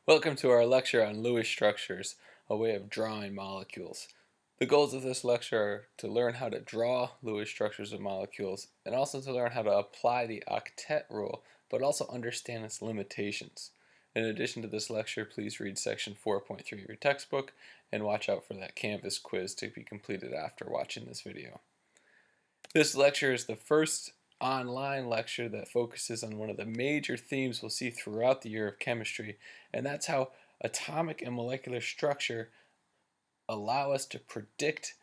Welcome to our lecture on Lewis structures, a way of drawing molecules. The goals of this lecture are to learn how to draw Lewis structures of molecules and also to learn how to apply the octet rule, but also understand its limitations. In addition to this lecture, please read section 4.3 of your textbook and watch out for that Canvas quiz to be completed after watching this video. This lecture is the first online lecture that focuses on one of the major themes we'll see throughout the year of chemistry, and that's how atomic and molecular structure allow us to predict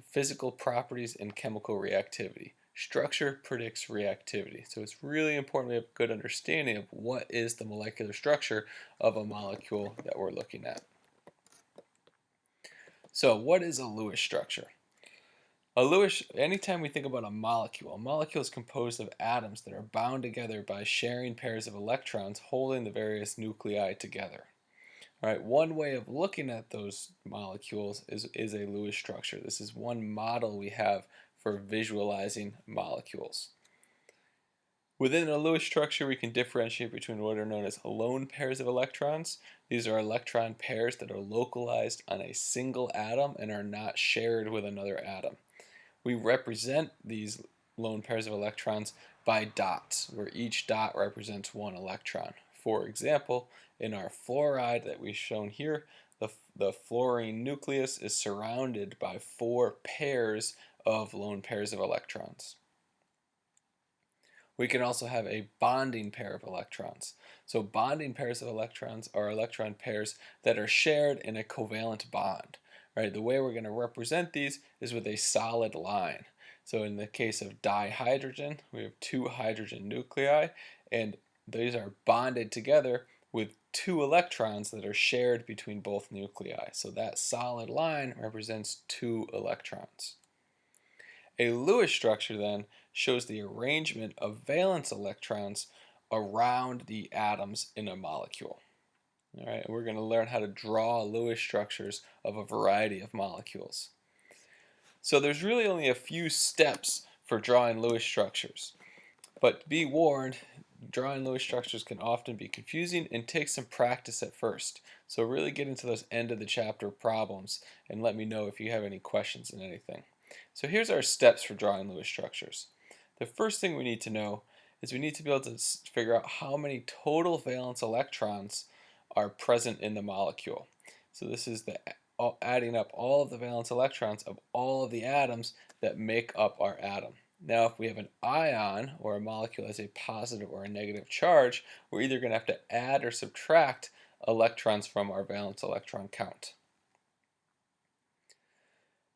physical properties and chemical reactivity. Structure predicts reactivity, so it's really important we have a good understanding of what is the molecular structure of a molecule that we're looking at. So what is a Lewis structure? Anytime we think about a molecule is composed of atoms that are bound together by sharing pairs of electrons holding the various nuclei together. All right, one way of looking at those molecules is a Lewis structure. This is one model we have for visualizing molecules. Within a Lewis structure, we can differentiate between what are known as lone pairs of electrons. These are electron pairs that are localized on a single atom and are not shared with another atom. We represent these lone pairs of electrons by dots, where each dot represents one electron. For example, in our fluoride that we've shown here, the fluorine nucleus is surrounded by 4 pairs of lone pairs of electrons. We can also have a bonding pair of electrons. So bonding pairs of electrons are electron pairs that are shared in a covalent bond. Right? The way we're going to represent these is with a solid line. So in the case of dihydrogen, we have 2 hydrogen nuclei, and these are bonded together with 2 electrons that are shared between both nuclei. So that solid line represents 2 electrons. A Lewis structure then shows the arrangement of valence electrons around the atoms in a molecule. All right, we're going to learn how to draw Lewis structures of a variety of molecules. So there's really only a few steps for drawing Lewis structures. But be warned, drawing Lewis structures can often be confusing and take some practice at first. So really get into those end of the chapter problems and let me know if you have any questions in anything. So here's our steps for drawing Lewis structures. The first thing we need to know is we need to be able to figure out how many total valence electrons are present in the molecule. So this is adding up all of the valence electrons of all of the atoms that make up our atom. Now if we have an ion, or a molecule has a positive or a negative charge, we're either going to have to add or subtract electrons from our valence electron count.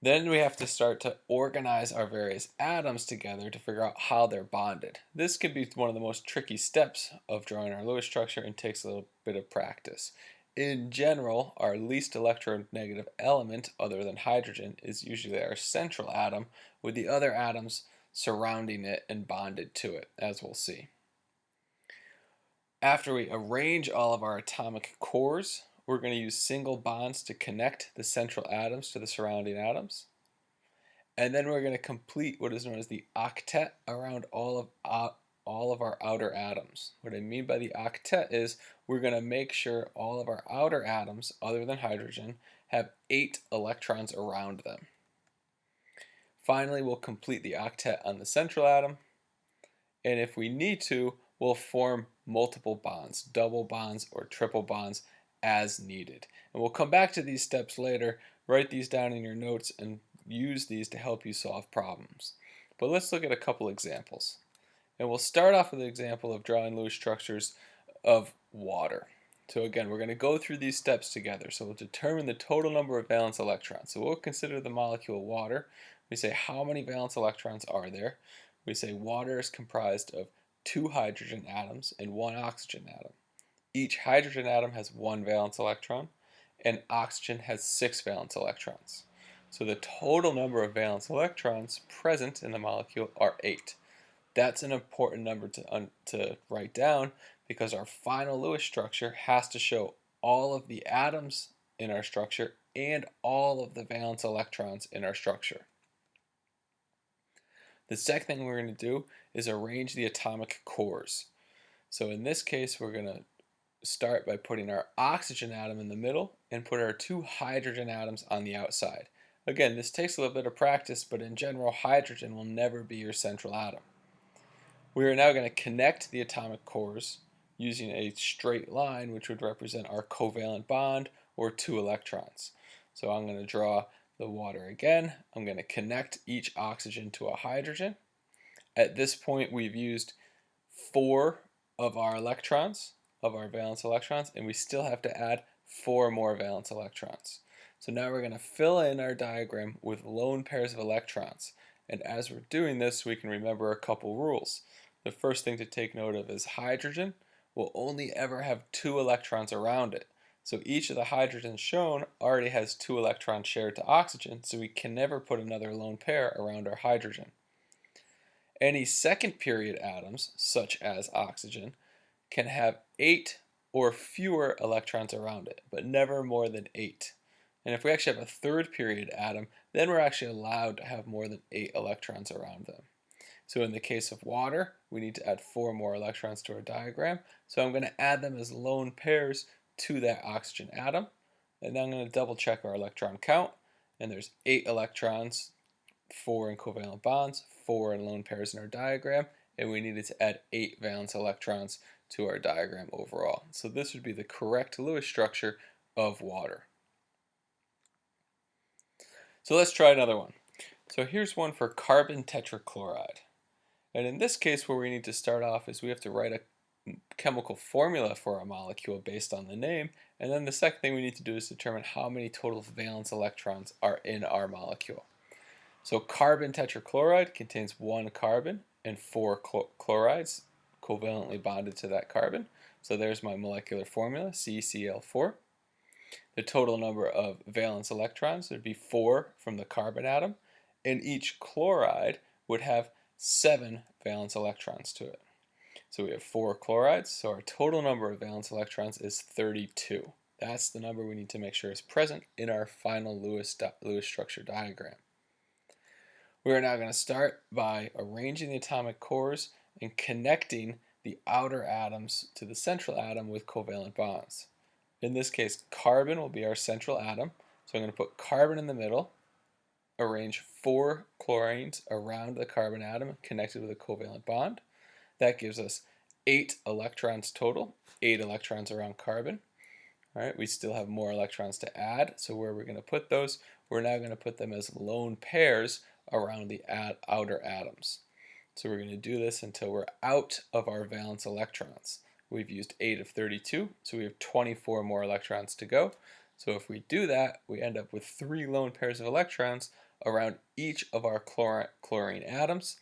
Then we have to start to organize our various atoms together to figure out how they're bonded. This could be one of the most tricky steps of drawing our Lewis structure and takes a little bit of practice. In general, our least electronegative element, other than hydrogen, is usually our central atom, with the other atoms surrounding it and bonded to it, as we'll see. After we arrange all of our atomic cores, we're going to use single bonds to connect the central atoms to the surrounding atoms. And then we're going to complete what is known as the octet around all of our outer atoms. What I mean by the octet is we're going to make sure all of our outer atoms, other than hydrogen, have 8 electrons around them. Finally, we'll complete the octet on the central atom, and if we need to, we'll form multiple bonds, double bonds or triple bonds as needed. And we'll come back to these steps later. Write these down in your notes and use these to help you solve problems. But let's look at a couple examples. And we'll start off with an example of drawing Lewis structures of water. So again, we're going to go through these steps together. So we'll determine the total number of valence electrons. So we'll consider the molecule water. We say how many valence electrons are there. We say water is comprised of 2 hydrogen atoms and 1 oxygen atom. Each hydrogen atom has 1 valence electron, and oxygen has 6 valence electrons. So the total number of valence electrons present in the molecule are 8. That's an important number to write down because our final Lewis structure has to show all of the atoms in our structure and all of the valence electrons in our structure. The second thing we're going to do is arrange the atomic cores. So in this case, we're going to start by putting our oxygen atom in the middle and put our two hydrogen atoms on the outside. Again, this takes a little bit of practice, but in general, hydrogen will never be your central atom. We are now going to connect the atomic cores using a straight line, which would represent our covalent bond or two electrons. So I'm going to draw the water again. I'm going to connect each oxygen to a hydrogen. At this point, we've used 4 of our electrons, of our valence electrons, and we still have to add 4 more valence electrons. So now we're going to fill in our diagram with lone pairs of electrons. And as we're doing this, we can remember a couple rules. The first thing to take note of is hydrogen will only ever have 2 electrons around it. So each of the hydrogens shown already has 2 electrons shared to oxygen, so we can never put another lone pair around our hydrogen. Any second period atoms, such as oxygen, can have 8 or fewer electrons around it, but never more than 8. And if we actually have a third period atom, then we're actually allowed to have more than 8 electrons around them. So in the case of water, we need to add 4 more electrons to our diagram. So I'm going to add them as lone pairs to that oxygen atom. And then I'm going to double check our electron count. And there's 8 electrons, 4 in covalent bonds, 4 in lone pairs in our diagram. And we needed to add 8 valence electrons to our diagram overall. So this would be the correct Lewis structure of water. So let's try another one. So here's one for carbon tetrachloride. And in this case, where we need to start off is we have to write a chemical formula for our molecule based on the name. And then the second thing we need to do is determine how many total valence electrons are in our molecule. So carbon tetrachloride contains 1 carbon and 4 chlorides covalently bonded to that carbon. So there's my molecular formula, CCl4. The total number of valence electrons would be 4 from the carbon atom, and each chloride would have 7 valence electrons to it. So we have 4 chlorides, so our total number of valence electrons is 32. That's the number we need to make sure is present in our final Lewis structure diagram. We are now going to start by arranging the atomic cores and connecting the outer atoms to the central atom with covalent bonds. In this case, carbon will be our central atom, so I'm going to put carbon in the middle, arrange 4 chlorines around the carbon atom connected with a covalent bond. That gives us 8 electrons total, 8 electrons around carbon. All right, we still have more electrons to add, so where we're going to put those, we're now going to put them as lone pairs around the outer atoms. So we're going to do this until we're out of our valence electrons. We've used 8 of 32, so we have 24 more electrons to go. So if we do that, we end up with 3 lone pairs of electrons around each of our chlorine atoms.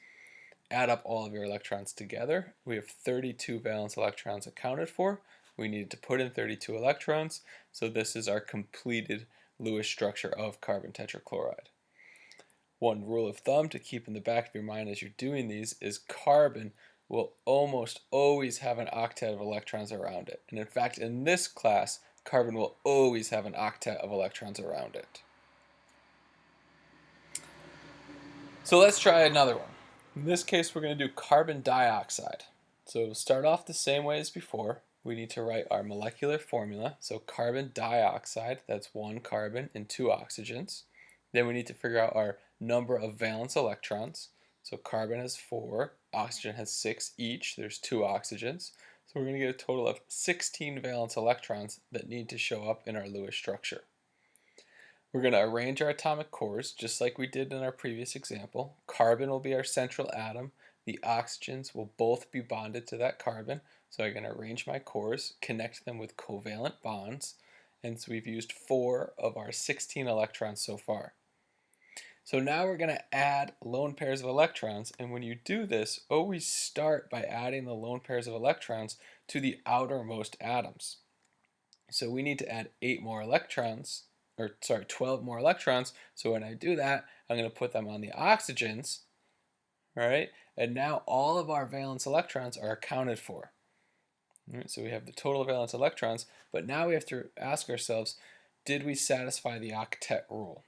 Add up all of your electrons together. We have 32 valence electrons accounted for. We needed to put in 32 electrons, so this is our completed Lewis structure of carbon tetrachloride. One rule of thumb to keep in the back of your mind as you're doing these is carbon will almost always have an octet of electrons around it. And in fact, in this class, carbon will always have an octet of electrons around it. So let's try another one. In this case, we're going to do carbon dioxide. So we'll start off the same way as before. We need to write our molecular formula. So carbon dioxide, that's 1 carbon and 2 oxygens. Then we need to figure out our number of valence electrons. So carbon has 4, oxygen has 6 each. There's 2 oxygens. So we're going to get a total of 16 valence electrons that need to show up in our Lewis structure. We're going to arrange our atomic cores just like we did in our previous example. Carbon will be our central atom. The oxygens will both be bonded to that carbon. So I'm going to arrange my cores, connect them with covalent bonds. And so we've used 4 of our 16 electrons so far. So now we're going to add lone pairs of electrons, and when you do this, always start by adding the lone pairs of electrons to the outermost atoms. So we need to add 8 more electrons, 12 more electrons. So when I do that, I'm going to put them on the oxygens, right? And now all of our valence electrons are accounted for. Right, so we have the total valence electrons, but now we have to ask ourselves, did we satisfy the octet rule?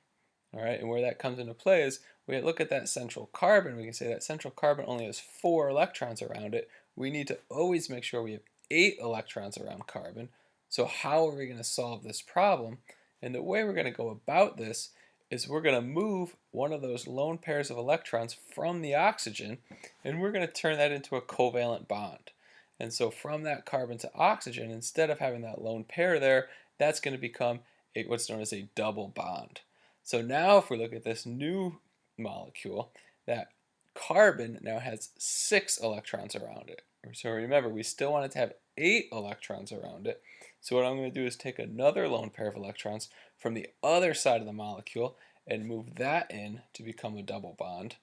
All right, and where that comes into play is we look at that central carbon. We can say that central carbon only has 4 electrons around it. We need to always make sure we have 8 electrons around carbon. So how are we going to solve this problem? And the way we're going to go about this is we're going to move one of those lone pairs of electrons from the oxygen, and we're going to turn that into a covalent bond. And so from that carbon to oxygen, instead of having that lone pair there, that's going to become what's known as a double bond. So now if we look at this new molecule, that carbon now has 6 electrons around it. So remember, we still want it to have 8 electrons around it. So what I'm going to do is take another lone pair of electrons from the other side of the molecule and move that in to become a double bond,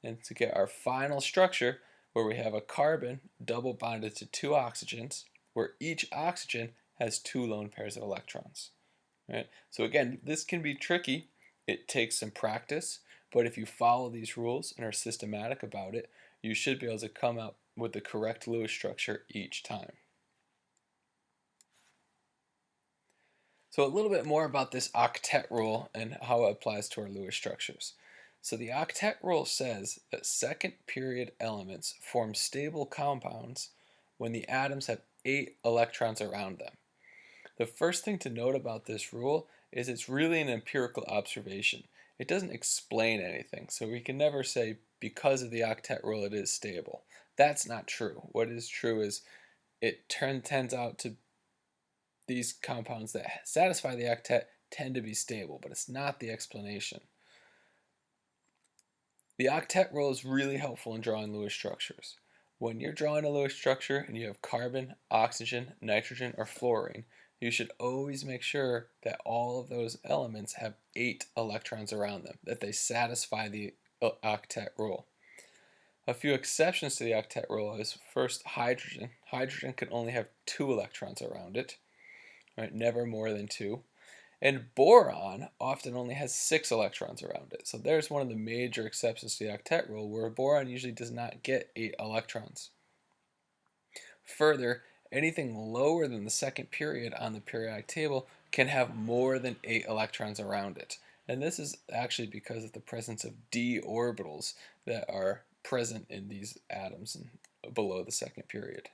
and to get our final structure where we have a carbon double bonded to 2 oxygens, where each oxygen has 2 lone pairs of electrons. Right? So again, this can be tricky. It takes some practice, but if you follow these rules and are systematic about it, you should be able to come up with the correct Lewis structure each time. So a little bit more about this octet rule and how it applies to our Lewis structures. So the octet rule says that second period elements form stable compounds when the atoms have 8 electrons around them. The first thing to note about this rule is it's really an empirical observation. It doesn't explain anything, so we can never say because of the octet rule it is stable. That's not true. What is true is it turns out to these compounds that satisfy the octet tend to be stable, but it's not the explanation. The octet rule is really helpful in drawing Lewis structures. When you're drawing a Lewis structure and you have carbon, oxygen, nitrogen, or fluorine, you should always make sure that all of those elements have 8 electrons around them, that they satisfy the octet rule. A few exceptions to the octet rule is first hydrogen. Hydrogen can only have 2 electrons around it, right? Never more than 2. And boron often only has 6 electrons around it. So there's one of the major exceptions to the octet rule, where boron usually does not get 8 electrons. Further, anything lower than the second period on the periodic table can have more than 8 electrons around it. And this is actually because of the presence of d orbitals that are present in these atoms below the second period.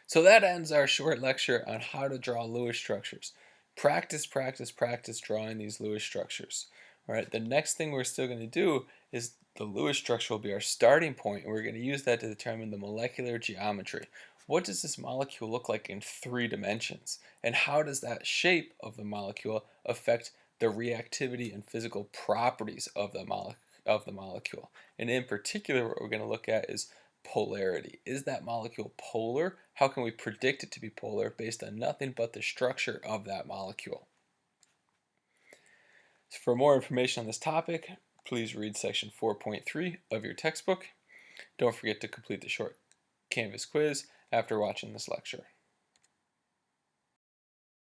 So that ends our short lecture on how to draw Lewis structures. Practice, practice, practice drawing these Lewis structures. All right, the next thing we're still going to do is the Lewis structure will be our starting point, and we're going to use that to determine the molecular geometry. What does this molecule look like in 3 dimensions? And how does that shape of the molecule affect the reactivity and physical properties of the molecule? And in particular, what we're going to look at is polarity. Is that molecule polar? How can we predict it to be polar based on nothing but the structure of that molecule? So for more information on this topic, please read section 4.3 of your textbook. Don't forget to complete the short Canvas quiz after watching this lecture.